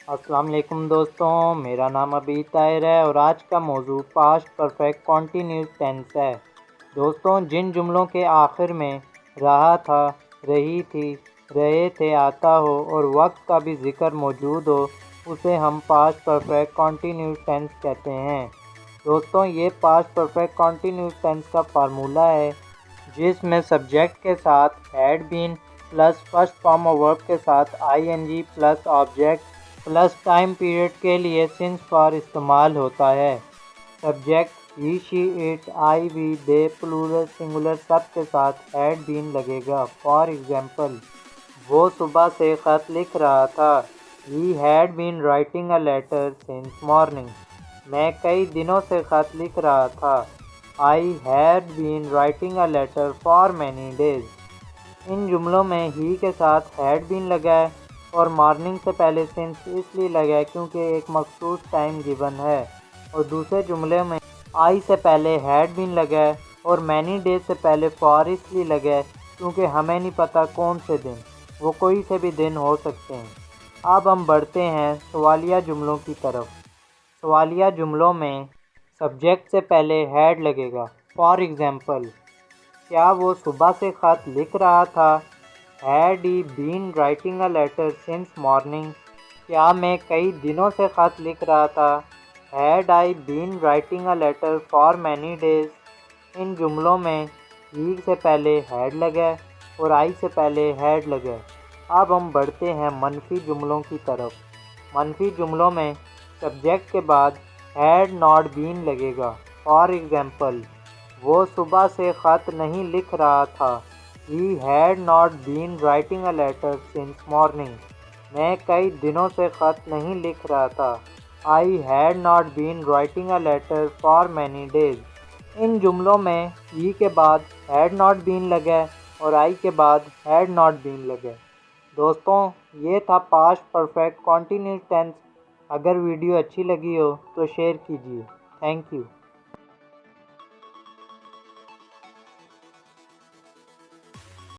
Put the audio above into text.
السلام علیکم دوستوں، میرا نام ابھی طاہر ہے اور آج کا موضوع پاسٹ پرفیکٹ کنٹینیوس ٹینس ہے۔ دوستوں، جن جملوں کے آخر میں رہا تھا، رہی تھی، رہے تھے آتا ہو اور وقت کا بھی ذکر موجود ہو اسے ہم پاسٹ پرفیکٹ کنٹینیوس ٹینس کہتے ہیں۔ دوستوں، یہ پاسٹ پرفیکٹ کنٹینیوس ٹینس کا فارمولہ ہے جس میں سبجیکٹ کے ساتھ had been plus first form of verb کے ساتھ I N G plus object plus time period کے لیے سنس فار استعمال ہوتا ہے۔ Subject he she it I we they plural singular سب کے ساتھ ہیڈ بین لگے گا۔ فار ایگزامپل، وہ صبح سے خط لکھ رہا تھا۔ He had been writing a letter since morning. میں کئی دنوں سے خط لکھ رہا تھا۔ I had been writing a letter for many days. ان جملوں میں ہی کے ساتھ ہیڈ بین لگا ہے اور مارننگ سے پہلے سنس اس لیے لگا ہے کیونکہ ایک مخصوص ٹائم گیون ہے، اور دوسرے جملے میں آئی سے پہلے ہیڈ بین لگا ہے اور مینی ڈیز سے پہلے فار اس لیے لگا ہے کیونکہ ہمیں نہیں پتہ کون سے دن، وہ کوئی سے بھی دن ہو سکتے ہیں۔ اب ہم بڑھتے ہیں سوالیہ جملوں کی طرف۔ سوالیہ جملوں میں سبجیکٹ سے پہلے ہیڈ لگے گا۔ فار ایگزامپل، کیا وہ صبح سے خط لکھ رہا تھا؟ Had he been writing a letter since morning. کیا میں کئی دنوں سے خط لکھ رہا تھا؟ Had I been writing a letter for many days. ان جملوں میں ہی سے پہلے ہیڈ لگا ہے اور آئی سے پہلے ہیڈ لگا ہے۔ اب ہم بڑھتے ہیں منفی جملوں کی طرف۔ منفی جملوں میں سبجیکٹ کے بعد ہیڈ ناٹ بین لگے گا۔ فار ایگزامپل، وہ صبح سے خط نہیں لکھ رہا تھا۔ He had not been writing a letter since morning. میں کئی دنوں سے خط نہیں لکھ رہا تھا۔ I had not been writing a letter for many days. ان جملوں میں ہی کے بعد ہیڈ ناٹ بین لگا ہے اور آئی کے بعد ہیڈ ناٹ بین لگا ہے۔ دوستوں، یہ تھا پاسٹ پرفیکٹ کنٹینیوس ٹینس۔ اگر ویڈیو اچھی لگی ہو تو شیئر کیجیے۔ Thank you.